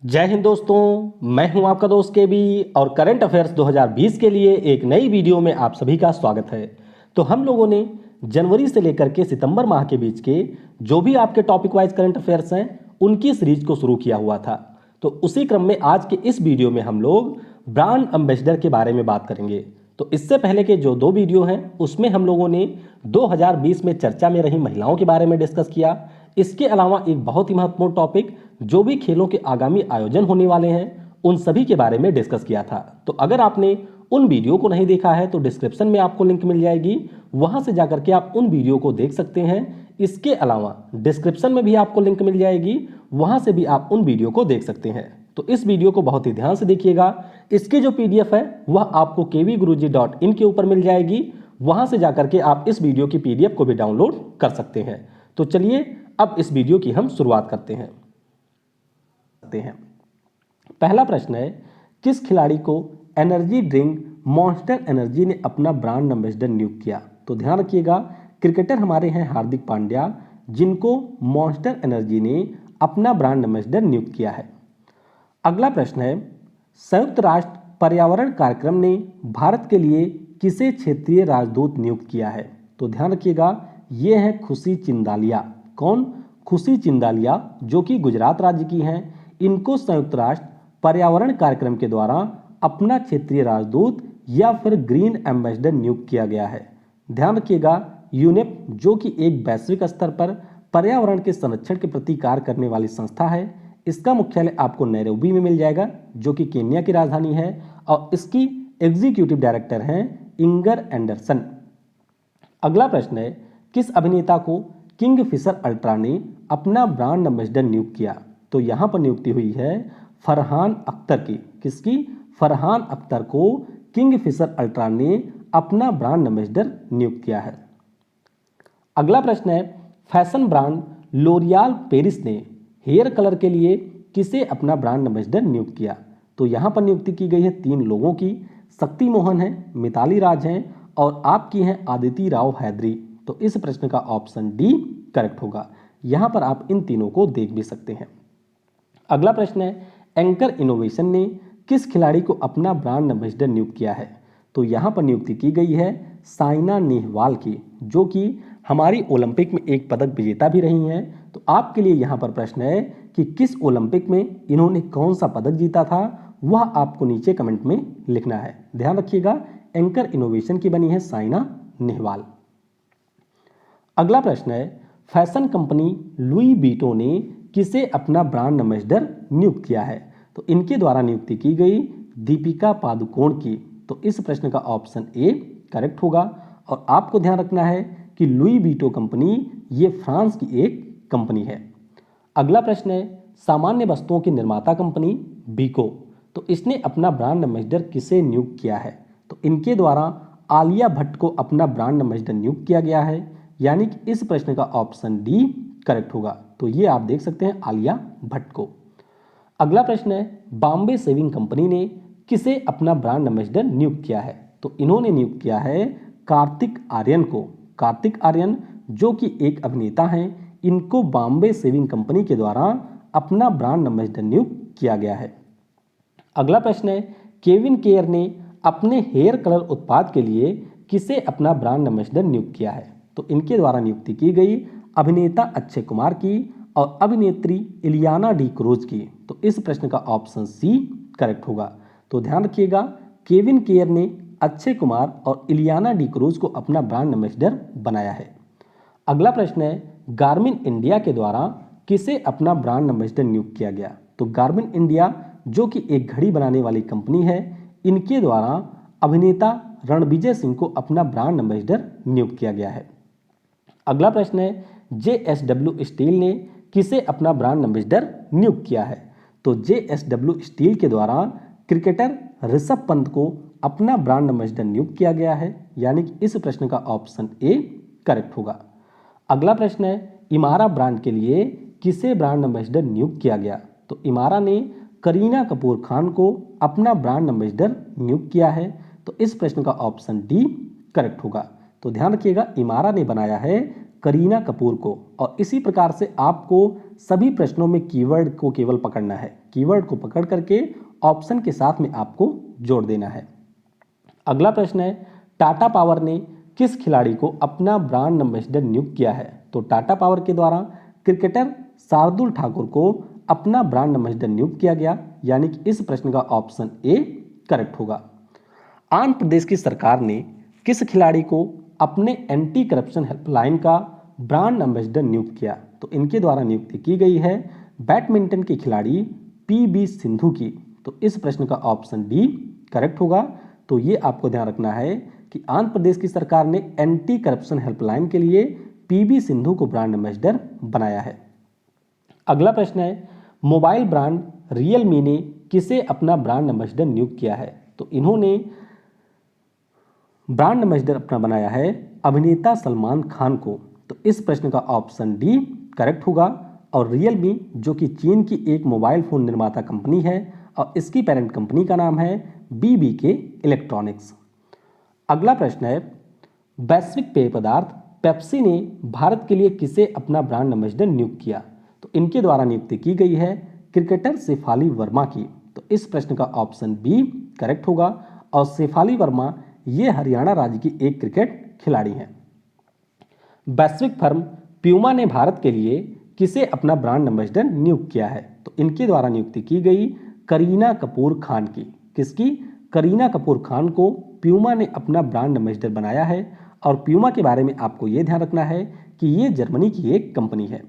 जय हिंद दोस्तों, मैं हूं आपका दोस्त के बी और करंट अफेयर्स 2020 के लिए एक नई वीडियो में आप सभी का स्वागत है। तो हम लोगों ने जनवरी से लेकर के सितंबर माह के बीच के जो भी आपके टॉपिक वाइज करंट अफेयर्स हैं उनकी सीरीज को शुरू किया हुआ था। तो उसी क्रम में आज के इस वीडियो में हम लोग ब्रांड एम्बेसडर के बारे में बात करेंगे। तो इससे पहले के जो दो वीडियो हैं उसमें हम लोगों ने 2020 में चर्चा में रही महिलाओं के बारे में डिस्कस किया। इसके अलावा एक बहुत ही महत्वपूर्ण टॉपिक जो भी खेलों के आगामी आयोजन होने वाले हैं उन सभी के बारे में डिस्कस किया था। तो अगर आपने उन वीडियो को नहीं देखा है तो डिस्क्रिप्शन में आपको लिंक मिल जाएगी, वहां से जाकर के आप उन वीडियो को देख सकते हैं। इसके अलावा डिस्क्रिप्शन में भी आपको लिंक मिल जाएगी, वहां से भी आप उन वीडियो को देख सकते हैं। तो इस वीडियो को बहुत ही ध्यान से देखिएगा। इसकी जो पीडीएफ है वह आपको kvguruji.in के ऊपर मिल जाएगी, वहां से जाकर के आप इस वीडियो की पीडीएफ को भी डाउनलोड कर सकते हैं। तो चलिए अब इस वीडियो की हम शुरुआत करते हैं। पहला प्रश्न है, किस खिलाड़ी को एनर्जी ड्रिंक मॉन्स्टर एनर्जी ने अपना ब्रांड एम्बेसडर नियुक्त किया? तो ध्यान रखिएगा, क्रिकेटर हमारे हैं हार्दिक पांड्या, जिनको मॉन्स्टर एनर्जी ने अपना ब्रांड एम्बेसडर नियुक्त किया है। अगला प्रश्न है, संयुक्त राष्ट्र पर्यावरण कार्यक्रम ने भारत के लिए किसे क्षेत्रीय राजदूत नियुक्त किया है? तो ध्यान रखिएगा, ये है खुशी चिंदालिया। कौन? खुशी चिंदालिया, जो कि गुजरात राज्य की हैं। इनको संयुक्त राष्ट्र पर्यावरण कार्यक्रम के द्वारा अपना क्षेत्रीय राजदूत या फिर ग्रीन एम्बेसडर नियुक्त किया गया है। ध्यान रखिएगा, यूनेप जो कि एक वैश्विक स्तर पर पर्यावरण के संरक्षण के प्रति कार्य करने वाली संस्था है, इसका मुख्यालय आपको नैरोबी में मिल जाएगा, जो कि केन्या की राजधानी है, और इसकी एग्जीक्यूटिव डायरेक्टर हैं इंगर एंडरसन। अगला प्रश्न है, किस अभिनेता को किंगफिशर अल्ट्रा ने अपना ब्रांड एम्बेसडर नियुक्त किया? तो यहां पर नियुक्ति हुई है फरहान अख्तर की। किसकी? फरहान अख्तर को किंगफिशर अल्ट्रा ने अपना ब्रांड एम्बेसडर नियुक्त किया है। अगला प्रश्न है, फैशन ब्रांड लोरियाल पेरिस ने हेयर कलर के लिए किसे अपना ब्रांड एम्बेसडर नियुक्त किया? तो यहां पर नियुक्ति की गई है 3 लोगों की। शक्ति मोहन है, मिताली राज हैं और आपकी हैं आदिति राव हैदरी। तो इस प्रश्न का ऑप्शन डी करेक्ट होगा। यहां पर आप इन तीनों को देख भी सकते हैं। अगला प्रश्न है, एंकर इनोवेशन ने किस खिलाड़ी को अपना ब्रांड एम्बेसडर नियुक्त किया है? तो यहां पर नियुक्ति की गई है साइना नेहवाल की, जो कि हमारी ओलंपिक में एक पदक विजेता भी रही हैं। तो आपके लिए यहां पर प्रश्न है कि किस ओलंपिक में इन्होंने कौन सा पदक जीता था, वह आपको नीचे कमेंट में लिखना है। ध्यान रखिएगा, एंकर इनोवेशन की बनी है साइना नेहवाल। अगला प्रश्न है, फैशन कंपनी लुई बीटो ने किसे अपना ब्रांड एम्बेसडर नियुक्त किया है? तो इनके द्वारा नियुक्ति की गई दीपिका पादुकोण की। तो इस प्रश्न का ऑप्शन ए करेक्ट होगा। और आपको ध्यान रखना है कि लुई बीटो कंपनी ये फ्रांस की एक कंपनी है। अगला प्रश्न है, सामान्य वस्तुओं की निर्माता कंपनी बीको, तो इसने अपना ब्रांड एम्बेसडर किसे नियुक्त किया है? तो इनके द्वारा आलिया भट्ट को अपना ब्रांड एम्बेसडर नियुक्त किया गया है, यानी कि इस प्रश्न का ऑप्शन डी करेक्ट होगा। तो ये आप देख सकते हैं आलिया भट्ट को। अगला प्रश्न है, बॉम्बे शेविंग कंपनी ने किसे अपना ब्रांड एम्बेसडर नियुक्त किया है? तो इन्होंने नियुक्त किया है कार्तिक आर्यन को। कार्तिक आर्यन जो कि एक अभिनेता हैं, इनको बॉम्बे शेविंग कंपनी के द्वारा अपना ब्रांड एम्बेसडर नियुक्त किया गया है। अगला प्रश्न है, केविन केयर ने अपने हेयर कलर उत्पाद के लिए किसे अपना ब्रांड एम्बेसडर नियुक्त किया है? तो इनके द्वारा नियुक्ति की गई अभिनेता अक्षय कुमार की और अभिनेत्री इलियाना डी क्रूज की। तो इस प्रश्न का ऑप्शन सी करेक्ट होगा। तो ध्यान रखिएगा, केविन केयर ने अक्षय कुमार और इलियाना डी क्रूज को अपना ब्रांड एम्बेसडर बनाया है। अगला प्रश्न है, गार्मिन इंडिया के द्वारा किसे अपना ब्रांड एम्बेसडर नियुक्त किया गया? तो गार्मिन इंडिया जो कि एक घड़ी बनाने वाली कंपनी है, इनके द्वारा अभिनेता रणविजय सिंह को अपना ब्रांड एम्बेसडर नियुक्त किया गया है। अगला प्रश्न है, JSW स्टील ने किसे अपना ब्रांड एम्बेसडर नियुक्त किया है? तो JSW स्टील के द्वारा क्रिकेटर ऋषभ पंत को अपना ब्रांड एम्बेसडर नियुक्त किया गया है, यानी कि इस प्रश्न का ऑप्शन ए करेक्ट होगा। अगला प्रश्न है, इमारा ब्रांड के लिए किसे ब्रांड एम्बेसडर नियुक्त किया गया? तो इमारा ने करीना कपूर खान को अपना ब्रांड एम्बेसडर नियुक्त किया है। तो इस प्रश्न का ऑप्शन डी करेक्ट होगा। तो ध्यान रखिएगा, इमारा ने बनाया है करीना कपूर को। और इसी प्रकार से आपको सभी प्रश्नों में कीवर्ड को केवल पकड़ना है, कीवर्ड को पकड़ करके ऑप्शन के साथ में आपको जोड़ देना है। अगला प्रश्न है, टाटा पावर ने किस खिलाड़ी को अपना ब्रांड एम्बेसडर नियुक्त किया है? तो टाटा पावर के द्वारा क्रिकेटर शार्दुल ठाकुर को अपना ब्रांड एम्बेसडर नियुक्त किया गया, यानी कि इस प्रश्न का ऑप्शन ए करेक्ट होगा। आंध्र प्रदेश की सरकार ने किस खिलाड़ी को अपने एंटी करप्शन हेल्पलाइन का ब्रांड एम्बेसडर नियुक्त किया? तो इनके द्वारा नियुक्ति की गई है बैडमिंटन की खिलाड़ी पीबी सिंधु की। तो इस प्रश्न का ऑप्शन डी करेक्ट होगा। तो ये आपको ध्यान रखना है कि आंध्र प्रदेश की सरकार ने एंटी करप्शन हेल्पलाइन के लिए पीबी सिंधु को ब्रांड एम्बेसडर बनाया है। अगला प्रश्न है, मोबाइल ब्रांड रियलमी ने किसे अपना ब्रांड एम्बेसडर नियुक्त किया है? तो इन्होंने ब्रांड एम्बेसडर अपना बनाया है अभिनेता सलमान खान को। तो इस प्रश्न का ऑप्शन डी करेक्ट होगा। और रियलमी जो कि चीन की एक मोबाइल फोन निर्माता कंपनी है और इसकी पेरेंट कंपनी का नाम है बीबीके इलेक्ट्रॉनिक्स। अगला प्रश्न है, वैश्विक पेय पदार्थ पेप्सी ने भारत के लिए किसे अपना ब्रांड एम्बेसडर नियुक्त किया? तो इनके द्वारा नियुक्ति की गई है क्रिकेटर शेफाली वर्मा की। तो इस प्रश्न का ऑप्शन बी करेक्ट होगा। और शेफाली वर्मा ये हरियाणा राज्य की एक क्रिकेट खिलाड़ी हैं। वैश्विक फर्म प्यूमा ने भारत के लिए किसे अपना ब्रांड एम्बेसडर नियुक्त किया है? तो इनके द्वारा नियुक्ति की गई करीना कपूर खान की। किसकी? करीना कपूर खान को प्यूमा ने अपना ब्रांड एम्बेसडर बनाया है। और प्यूमा के बारे में आपको ये ध्यान रखना है कि ये जर्मनी की एक कंपनी है।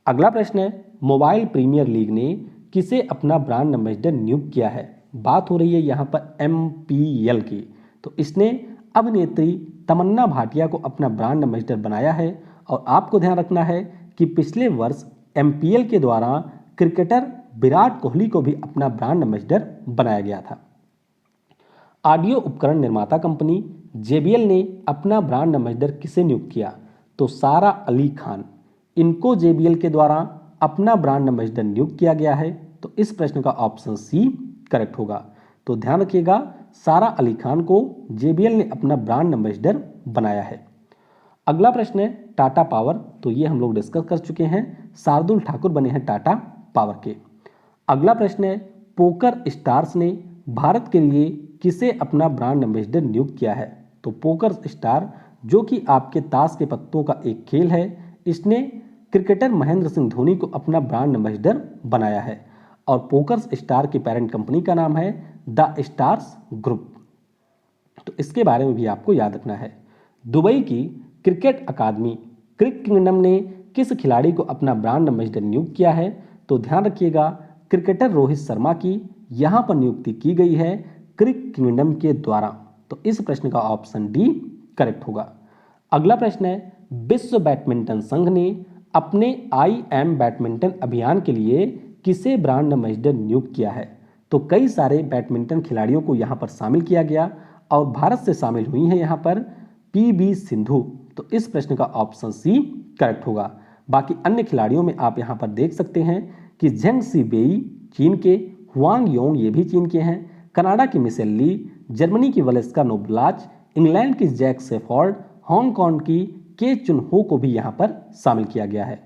अगला प्रश्न है, मोबाइल प्रीमियर लीग ने किसे अपना ब्रांड एम्बेसडर नियुक्त किया है? बात हो रही है यहाँ पर MPL की। तो इसने अभिनेत्री तमन्ना भाटिया को अपना ब्रांड एम्बेसडर बनाया है। और आपको ध्यान रखना है कि पिछले वर्ष MPL के द्वारा क्रिकेटर विराट कोहली को भी अपना ब्रांड एम्बेसडर बनाया गया था। ऑडियो उपकरण निर्माता कंपनी JBL ने अपना ब्रांड एम्बेसडर किसे नियुक्त किया? तो सारा अली खान, इनको JBL के द्वारा अपना ब्रांड एम्बेसडर नियुक्त किया गया है। तो इस प्रश्न का ऑप्शन सी करेक्ट होगा। तो ध्यान रखिएगा, सारा अली खान को JBL ने अपना ब्रांड एम्बेसडर बनाया है। अगला प्रश्न है, टाटा पावर। तो ये हम लोग डिस्कस कर चुके हैं, शार्दुल ठाकुर बने हैं टाटा पावर के। अगला प्रश्न है, पोकर स्टार्स ने भारत के लिए किसे अपना ब्रांड एम्बेसडर नियुक्त किया है? तो पोकर स्टार जो कि आपके ताश के पत्तों का एक खेल है, इसने क्रिकेटर महेंद्र सिंह धोनी को अपना ब्रांड एम्बेसडर बनाया है। और पोकर स्टार की पेरेंट कंपनी का नाम है द स्टार्स ग्रुप। तो इसके बारे में भी आपको याद रखना है। दुबई की क्रिकेट अकादमी क्रिक किंगडम ने किस खिलाड़ी को अपना ब्रांड एम्बेसडर नियुक्त किया है? तो ध्यान रखिएगा, क्रिकेटर रोहित शर्मा की यहाँ पर नियुक्ति की गई है क्रिक किंगडम के द्वारा। तो इस प्रश्न का ऑप्शन डी करेक्ट होगा। अगला प्रश्न है, विश्व बैडमिंटन संघ ने अपने IM बैडमिंटन अभियान के लिए किसे ब्रांड एम्बेसडर नियुक्त किया है? तो कई सारे बैडमिंटन खिलाड़ियों को यहाँ पर शामिल किया गया और भारत से शामिल हुई हैं यहाँ पर PB सिंधु। तो इस प्रश्न का ऑप्शन सी करेक्ट होगा। बाकी अन्य खिलाड़ियों में आप यहाँ पर देख सकते हैं कि झेंग सीबेई चीन के, हुआंग योंग ये भी चीन के हैं, कनाडा की मिशेल ली, जर्मनी की वलेस्का नोब्लाच, इंग्लैंड की जैक सेफोर्ड, हांगकांग की के चुनहो को भी यहाँ पर शामिल किया गया है।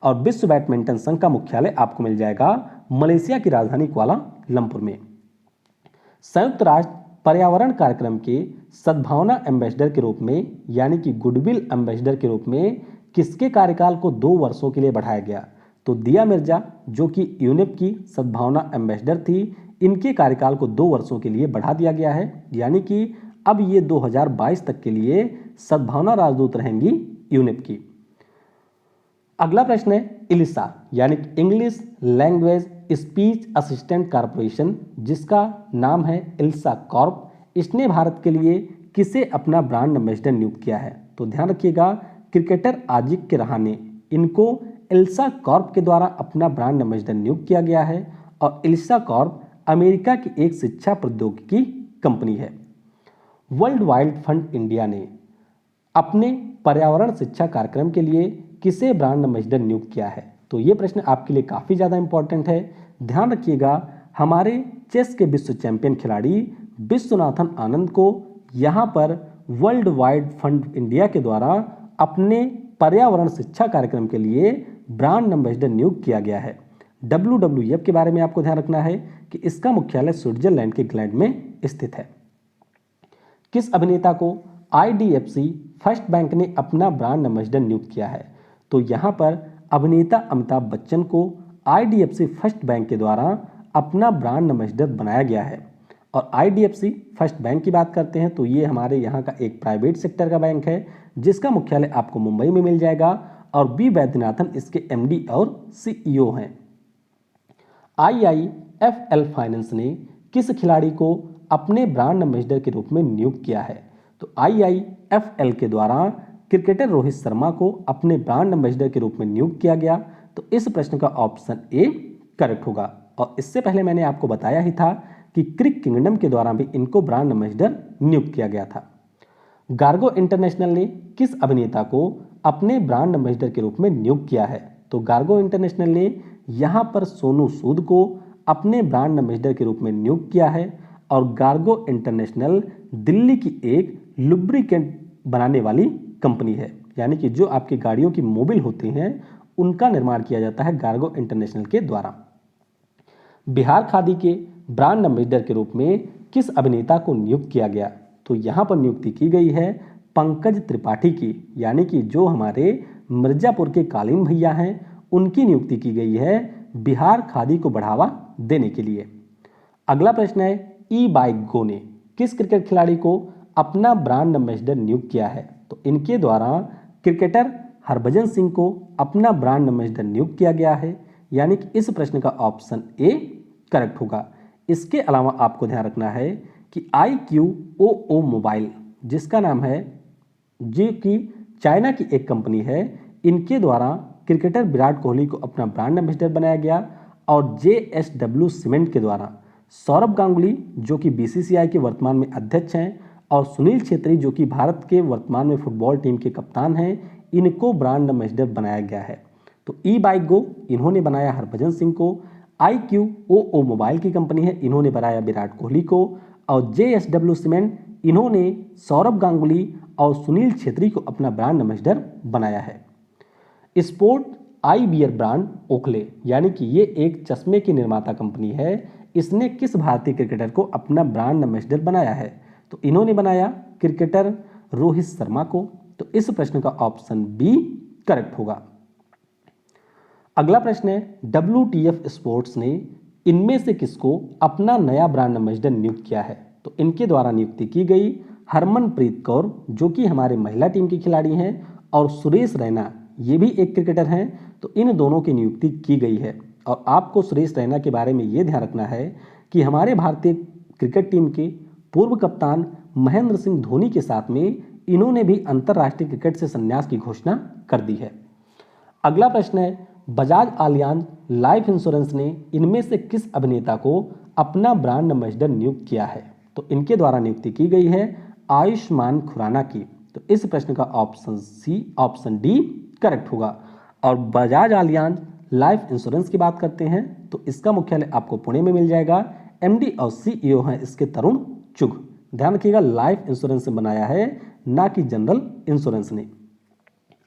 और विश्व बैडमिंटन संघ का मुख्यालय आपको मिल जाएगा मलेशिया की राजधानी कुआलालंपुर में। संयुक्त राष्ट्र पर्यावरण कार्यक्रम के सद्भावना एम्बेसडर के रूप में, यानी कि गुडविल एम्बेसडर के रूप में किसके कार्यकाल को 2 वर्षों के लिए बढ़ाया गया? तो दिया मिर्जा जो कि यूनेप की सद्भावना एम्बेसडर थी, इनके कार्यकाल को 2 वर्षों के लिए बढ़ा दिया गया है, यानी कि अब ये 2022 तक के लिए सद्भावना राजदूत रहेंगी यूनेप की। अगला प्रश्न है, इलिसा यानी English language speech assistant corporation, जिसका नाम है इल्सा कॉर्प, इसने भारत के लिए किसे अपना ब्रांड एम्बेसडर नियुक्त किया है? तो ध्यान रखिएगा, क्रिकेटर आजिक रहाणे, इनको इल्सा कॉर्प के द्वारा अपना ब्रांड एम्बेसडर नियुक्त किया गया है। और इल्सा कॉर्प अमेरिका की एक शिक्षा प्रौद्योगिकी कंपनी है। वर्ल्ड वाइल्ड फंड इंडिया ने अपने पर्यावरण शिक्षा कार्यक्रम के लिए किसे ब्रांड एम्बेसडर नियुक्त किया है? तो ये प्रश्न आपके लिए काफ़ी ज़्यादा इंपॉर्टेंट है। ध्यान रखिएगा, हमारे चेस के विश्व चैंपियन खिलाड़ी विश्वनाथन आनंद को यहाँ पर वर्ल्ड वाइड फंड इंडिया के द्वारा अपने पर्यावरण शिक्षा कार्यक्रम के लिए ब्रांड एम्बेसडर नियुक्त किया गया है। WWF के बारे में आपको ध्यान रखना है कि इसका मुख्यालय स्विट्जरलैंड के ग्लैंड में स्थित है। किस अभिनेता को IDFC फर्स्ट बैंक ने अपना ब्रांड एम्बेसडर नियुक्त किया है? तो यहाँ पर अभिनेता अमिताभ बच्चन को IDFC फर्स्ट बैंक के द्वारा अपना ब्रांड एम्बेसडर बनाया गया है। और IDFC फर्स्ट बैंक की बात करते हैं तो ये हमारे यहाँ का एक प्राइवेट सेक्टर का बैंक है जिसका मुख्यालय आपको मुंबई में मिल जाएगा और बी वैद्यनाथन इसके MD और CEO हैं। IIFL फाइनेंस ने किस खिलाड़ी को अपने ब्रांड एम्बेसडर के रूप में नियुक्त किया है? तो IIFL के द्वारा क्रिकेटर रोहित शर्मा को अपने ब्रांड एम्बेसडर के रूप में नियुक्त किया गया। तो इस प्रश्न का ऑप्शन ए करेक्ट होगा। और इससे पहले मैंने आपको बताया ही था कि क्रिक किंगडम के द्वारा भी इनको ब्रांड एम्बेसडर नियुक्त किया गया था। गार्गो इंटरनेशनल ने किस अभिनेता को अपने ब्रांड एम्बेसडर के रूप में नियुक्त किया है? तो गार्गो इंटरनेशनल ने यहाँ पर सोनू सूद को अपने ब्रांड एम्बेसडर के रूप में नियुक्त किया है। और गार्गो इंटरनेशनल दिल्ली की एक लुब्रिकेंट बनाने वाली कंपनी है, यानी कि जो आपकी गाड़ियों की मोबिल होती हैं उनका निर्माण किया जाता है गार्गो इंटरनेशनल के द्वारा। बिहार खादी के ब्रांड एम्बेसडर के रूप में किस अभिनेता को नियुक्त किया गया? तो यहाँ पर नियुक्ति की गई है पंकज त्रिपाठी की, यानी कि जो हमारे मिर्जापुर के कालीन भैया हैं उनकी नियुक्ति की गई है बिहार खादी को बढ़ावा देने के लिए। अगला प्रश्न है ई-बाइक गो ने किस क्रिकेट खिलाड़ी को अपना ब्रांड एम्बेसडर नियुक्त किया है? तो इनके द्वारा क्रिकेटर हरभजन सिंह को अपना ब्रांड एम्बेसडर नियुक्त किया गया है, यानी कि इस प्रश्न का ऑप्शन ए करेक्ट होगा। इसके अलावा आपको ध्यान रखना है कि IQOO मोबाइल जिसका नाम है, जो कि चाइना की एक कंपनी है, इनके द्वारा क्रिकेटर विराट कोहली को अपना ब्रांड एम्बेसडर बनाया गया। और JSW सीमेंट के द्वारा सौरभ गांगुली जो कि BCCI के वर्तमान में अध्यक्ष हैं और सुनील छेत्री जो कि भारत के वर्तमान में फुटबॉल टीम के कप्तान हैं, इनको ब्रांड एम्बेसडर बनाया गया है। तो ई-बाइक गो इन्होंने बनाया हरभजन सिंह को, IQOO मोबाइल की कंपनी है, इन्होंने बनाया विराट कोहली को, और JSW सीमेंट इन्होंने सौरभ गांगुली और सुनील छेत्री को अपना ब्रांड एम्बेसडर बनाया है। स्पोर्ट आई बियर ब्रांड ओखले, यानी कि ये एक चश्मे की निर्माता कंपनी है, इसने किस भारतीय क्रिकेटर को अपना ब्रांड एम्बेसडर बनाया है? तो इन्होंने बनाया क्रिकेटर रोहित शर्मा को। तो इस प्रश्न का ऑप्शन बी करेक्ट होगा। अगला प्रश्न है WTF स्पोर्ट्स ने इनमें से किसको अपना नया ब्रांड एम्बेसडर नियुक्त किया है? तो इनके द्वारा नियुक्ति की गई हरमनप्रीत कौर जो कि हमारे महिला टीम की खिलाड़ी हैं, और सुरेश रैना ये भी एक क्रिकेटर हैं। तो इन दोनों की नियुक्ति की गई है। और आपको सुरेश रैना के बारे में ये ध्यान रखना है कि हमारे भारतीय क्रिकेट टीम के पूर्व कप्तान महेंद्र सिंह धोनी के साथ में इन्होंने भी अंतर्राष्ट्रीय क्रिकेट से संन्यास की घोषणा कर दी है। अगला प्रश्न है बजाज आलियांज लाइफ इंश्योरेंस ने इनमें से किस अभिनेता को अपना ब्रांड एम्बेसडर नियुक्त किया है? तो इनके द्वारा नियुक्ति की गई है आयुष्मान खुराना की। तो इस प्रश्न का ऑप्शन डी करेक्ट होगा। और बजाज आलियांज लाइफ इंश्योरेंस की बात करते हैं तो इसका मुख्यालय आपको पुणे में मिल जाएगा। MD और CEO हैं इसके तरुण चुग। ध्यान रखिएगा, लाइफ इंश्योरेंस से बनाया है, ना कि जनरल इंश्योरेंस ने।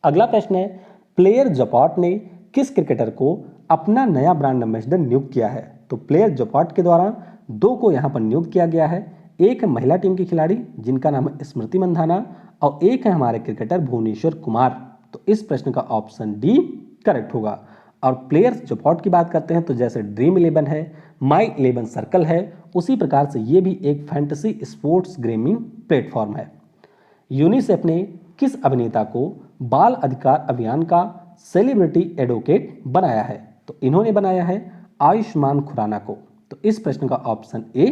अगला प्रश्न है प्लेयर जॉपॉट ने किस क्रिकेटर को अपना नया ब्रांड एम्बेसडर नियुक्त किया है? तो प्लेयर जॉपॉट के द्वारा दो को यहाँ पर नियुक्त किया गया है। एक है महिला टीम की खिलाड़ी जिनका नाम है स्मृति मंधाना, और एक है हमारे क्रिकेटर भुवनेश्वर कुमार। तो इस प्रश्न का ऑप्शन डी करेक्ट होगा। और प्लेयर्स जॉपॉट की बात करते हैं तो जैसे ड्रीम 11 है, माई 11 सर्कल है, उसी प्रकार से ये भी एक फैंटेसी स्पोर्ट्स गेमिंग प्लेटफॉर्म है। यूनिसेफ ने किस अभिनेता को बाल अधिकार अभियान का सेलिब्रिटी एडवोकेट बनाया है? तो इन्होंने बनाया है आयुष्मान खुराना को। तो इस प्रश्न का ऑप्शन ए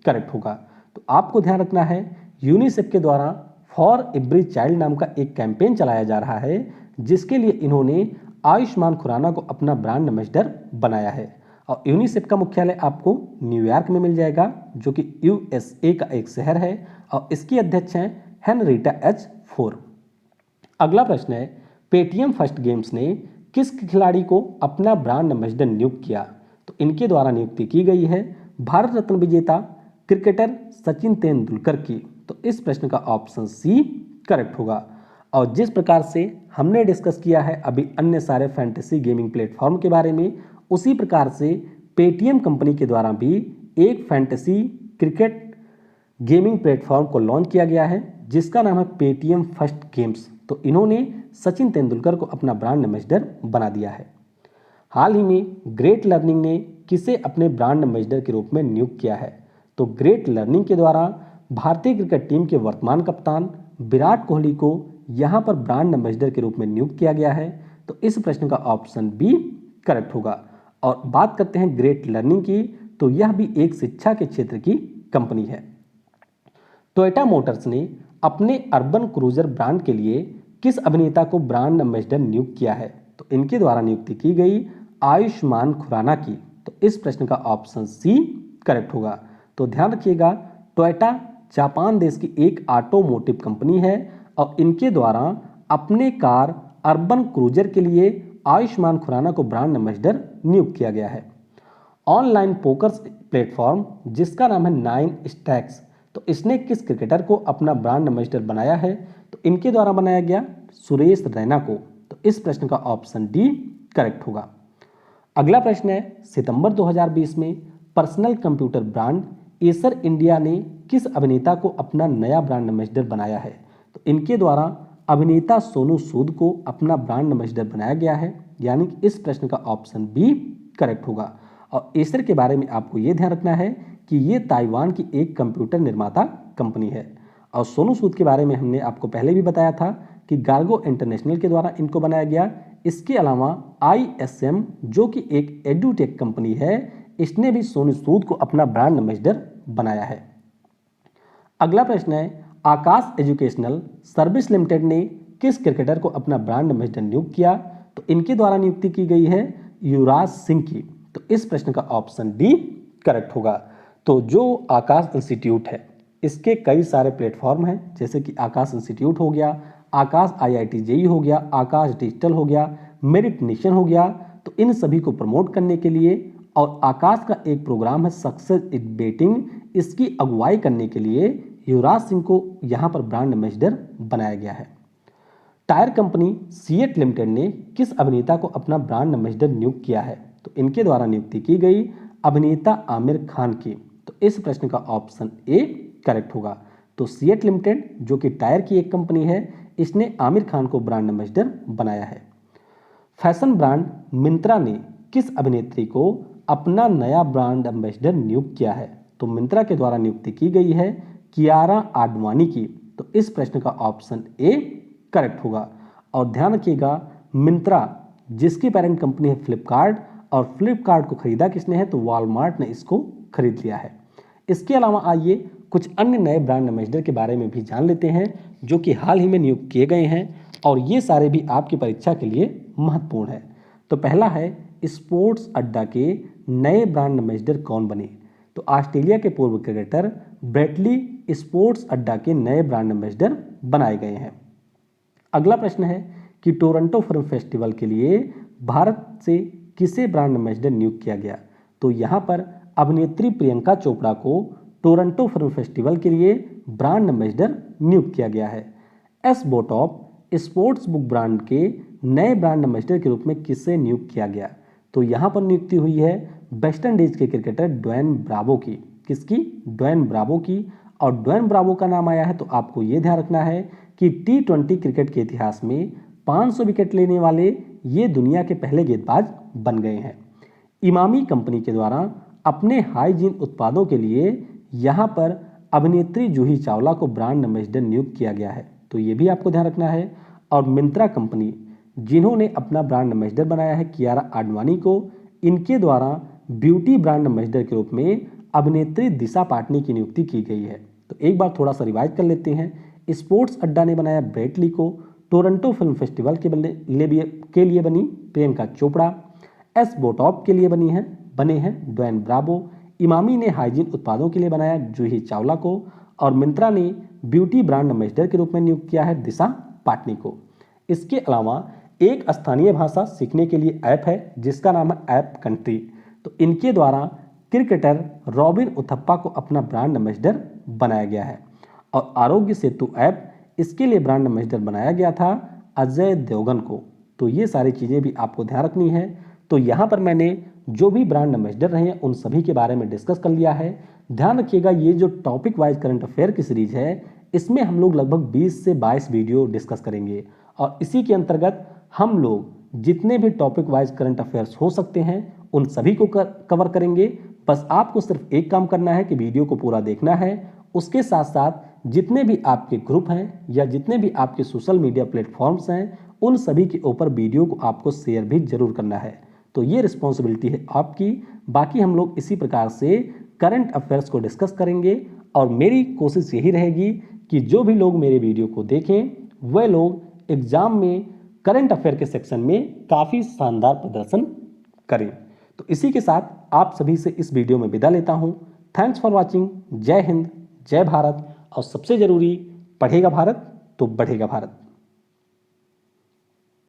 करेक्ट होगा। तो आपको ध्यान रखना है यूनिसेफ के द्वारा फॉर एवरी चाइल्ड नाम का एक कैंपेन चलाया जा रहा है जिसके लिए इन्होंने आयुष्मान खुराना को अपना ब्रांड एम्बेसडर बनाया है। और यूनिसेफ का मुख्यालय आपको न्यूयॉर्क में मिल जाएगा जो कि USA का एक शहर है, और इसकी अध्यक्ष हैं हेनरीटा H. फोर। अगला प्रश्न है पेटीएम फर्स्ट गेम्स ने किस खिलाड़ी को अपना ब्रांड एम्बेसडर नियुक्त किया? तो इनके द्वारा नियुक्ति की गई है भारत रत्न विजेता क्रिकेटर सचिन तेंदुलकर की। तो इस प्रश्न का ऑप्शन सी करेक्ट होगा। और जिस प्रकार से हमने डिस्कस किया है अभी अन्य सारे फैंटेसी गेमिंग प्लेटफॉर्म के बारे में, उसी प्रकार से पेटीएम कंपनी के द्वारा भी एक फैंटेसी क्रिकेट गेमिंग प्लेटफॉर्म को लॉन्च किया गया है जिसका नाम है पेटीएम फर्स्ट गेम्स। तो इन्होंने सचिन तेंदुलकर को अपना ब्रांड एम्बेसडर बना दिया है। हाल ही में ग्रेट लर्निंग ने किसे अपने ब्रांड एम्बेसडर के रूप में नियुक्त किया है? तो ग्रेट लर्निंग के द्वारा भारतीय क्रिकेट टीम के वर्तमान कप्तान विराट कोहली को यहाँ पर ब्रांड एम्बेसडर के रूप में नियुक्त किया गया है। तो इस प्रश्न का ऑप्शन बी करेक्ट होगा। और बात करते हैं ग्रेट लर्निंग की, तो यह भी एक शिक्षा के क्षेत्र की कंपनी है। टोयोटा मोटर्स ने अपने अर्बन क्रूजर ब्रांड के लिए किस अभिनेता को ब्रांड एम्बेसडर नियुक्त किया है? तो इनके द्वारा नियुक्ति की गई आयुष्मान खुराना की। तो इस प्रश्न का ऑप्शन सी करेक्ट होगा। तो ध्यान रखिएगा, टोयोटा जापान देश की एक ऑटोमोटिव कंपनी है और इनके द्वारा अपने कार अर्बन क्रूजर के लिए आयुष्मान खुराना को ब्रांड एम्बेसडर नियुक्त किया गया है। ऑनलाइन पोकर प्लेटफॉर्म जिसका नाम है 9 स्टैक्स, तो इसने किस क्रिकेटर को अपना ब्रांड एम्बेसडर बनाया है? तो इनके द्वारा बनाया गया सुरेश रैना को। तो इस प्रश्न का ऑप्शन डी करेक्ट होगा। अगला प्रश्न है, सितंबर 2020 में personal computer brand Acer India ने किस अभिनेता को अपना नया ब्रांड एम्बेसडर बनाया है? तो इनके द्वारा अभिनेता सोनू सूद को अपना ब्रांड एम्बेसडर बनाया गया है, यानी कि इस प्रश्न का ऑप्शन बी करेक्ट होगा। और एसर के बारे में आपको ये ध्यान रखना है कि ये ताइवान की एक कंप्यूटर निर्माता कंपनी है। और सोनू सूद के बारे में हमने आपको पहले भी बताया था कि गार्गो इंटरनेशनल के द्वारा इनको बनाया गया। इसके अलावा ISM जो कि एक एडुटेक कंपनी है, इसने भी सोनू सूद को अपना ब्रांड एम्बेसडर बनाया है। अगला प्रश्न है, आकाश एजुकेशनल सर्विस लिमिटेड ने किस क्रिकेटर को अपना ब्रांड एम्बेसडर नियुक्त किया? तो इनके द्वारा नियुक्ति की गई है युवराज सिंह की। तो इस प्रश्न का ऑप्शन डी करेक्ट होगा। तो जो आकाश इंस्टीट्यूट है इसके कई सारे प्लेटफॉर्म हैं, जैसे कि आकाश इंस्टीट्यूट हो गया, आकाश IIT JEE हो गया, आकाश डिजिटल हो गया, मेरिट नेशन हो गया। तो इन सभी को प्रमोट करने के लिए और आकाश का एक प्रोग्राम है सक्सेस इज बेटिंग, इसकी अगुवाई करने के लिए युवराज सिंह को यहाँ पर ब्रांड एम्बेसडर बनाया गया है। टायर कंपनी सीएट लिमिटेड ने किस अभिनेता को अपना ब्रांड एम्बेसडर नियुक्त किया है? तो इनके द्वारा नियुक्ति की गई अभिनेता आमिर खान की। तो इस प्रश्न का ऑप्शन ए करेक्ट होगा। तो सीएट लिमिटेड जो कि टायर की एक कंपनी है, इसने आमिर खान को ब्रांड एम्बेसडर बनाया है। फैशन ब्रांड मिंत्रा ने किस अभिनेत्री को अपना नया ब्रांड एम्बेसडर नियुक्त किया है? तो मिंत्रा के द्वारा नियुक्ति की गई है कियारा आडवाणी की। तो इस प्रश्न का ऑप्शन ए करेक्ट होगा। और ध्यान रखिएगा, मिंत्रा जिसकी पेरेंट कंपनी है फ्लिपकार्ट, और फ्लिपकार्ट को खरीदा किसने है? तो वॉलमार्ट ने इसको खरीद लिया है। इसके अलावा आइए कुछ अन्य नए ब्रांड एम्बेसडर के बारे में भी जान लेते हैं जो कि हाल ही में नियुक्त किए गए हैं, और ये सारे भी आपकी परीक्षा के लिए महत्वपूर्ण है। तो पहला है, स्पोर्ट्स अड्डा के नए ब्रांड एम्बेसडर कौन बने? तो ऑस्ट्रेलिया के पूर्व क्रिकेटर ब्रेटली स्पोर्ट्स अड्डा के नए ब्रांड एम्बेसडर बनाए गए हैं। अगला प्रश्न है कि टोरंटो फिल्म फेस्टिवल के लिए भारत से किसे ब्रांड एम्बेसडर नियुक्त किया गया? तो यहाँ पर अभिनेत्री प्रियंका चोपड़ा को टोरंटो फिल्म फेस्टिवल के लिए ब्रांड एम्बेसडर नियुक्त किया गया है। एस बोटॉप स्पोर्ट्स बुक ब्रांड के नए ब्रांड एम्बेसडर के रूप में किसे नियुक्त किया गया? तो यहाँ पर नियुक्ति हुई है वेस्ट इंडीज के क्रिकेटर ड्वेन ब्रावो की। किसकी? ड्वेन ब्रावो की। और ड्वेन ब्रावो का नाम आया है तो आपको ये ध्यान रखना है कि T20 क्रिकेट के इतिहास में 500 विकेट लेने वाले ये दुनिया के पहले गेंदबाज बन गए हैं। इमामी कंपनी के द्वारा अपने हाइजीन उत्पादों के लिए यहाँ पर अभिनेत्री जूही चावला को ब्रांड एम्बेसडर नियुक्त किया गया है। तो ये भी आपको ध्यान रखना है। और मिंत्रा कंपनी जिन्होंने अपना ब्रांड एम्बेसडर बनाया है कियारा आडवाणी को, इनके द्वारा ब्यूटी ब्रांड एम्बेसडर के रूप में अभिनेत्री दिशा पाटनी की नियुक्ति की गई है। तो एक बार थोड़ा सा रिवाइज कर लेते हैं। स्पोर्ट्स अड्डा ने बनाया ब्रेटली को, टोरंटो फिल्म फेस्टिवल के लिए बनी प्रियंका चोपड़ा, एस बोटॉप के लिए बने हैं ड्वेन ब्रावो, इमामी ने हाइजीन उत्पादों के लिए बनाया जूही चावला को, और मिंत्रा ने ब्यूटी ब्रांड एम्बेसडर के रूप में नियुक्त किया है दिशा पाटनी को। इसके अलावा एक स्थानीय भाषा सीखने के लिए ऐप है जिसका नाम है ऐप कंट्री। तो इनके द्वारा क्रिकेटर रॉबिन उथप्पा को अपना ब्रांड एम्बेसडर बनाया गया है। और आरोग्य सेतु ऐप इसके लिए ब्रांड एम्बेसडर बनाया गया था अजय देवगन को। तो ये सारी चीज़ें भी आपको ध्यान रखनी है। तो यहाँ पर मैंने जो भी ब्रांड एम्बेसडर रहे हैं उन सभी के बारे में डिस्कस कर लिया है। ध्यान रखिएगा, ये जो टॉपिक वाइज करंट अफेयर की सीरीज है इसमें हम लोग लगभग 20 से 22 वीडियो डिस्कस करेंगे और इसी के अंतर्गत हम लोग जितने भी टॉपिक वाइज करंट अफेयर्स हो सकते हैं उन सभी को कवर करेंगे। बस आपको सिर्फ एक काम करना है कि वीडियो को पूरा देखना है। उसके साथ साथ जितने भी आपके ग्रुप हैं या जितने भी आपके सोशल मीडिया प्लेटफॉर्म्स हैं उन सभी के ऊपर वीडियो को आपको शेयर भी जरूर करना है। तो ये रिस्पॉन्सिबिलिटी है आपकी। बाकी हम लोग इसी प्रकार से करंट अफेयर्स को डिस्कस करेंगे और मेरी कोशिश यही रहेगी कि जो भी लोग मेरे वीडियो को देखें वह लोग एग्जाम में करंट अफेयर के सेक्शन में काफ़ी शानदार प्रदर्शन करें। तो इसी के साथ आप सभी से इस वीडियो में विदा लेता हूं। Thanks for watching. जय हिंद, जय भारत और सबसे जरूरी, पढ़ेगा भारत तो बढ़ेगा भारत।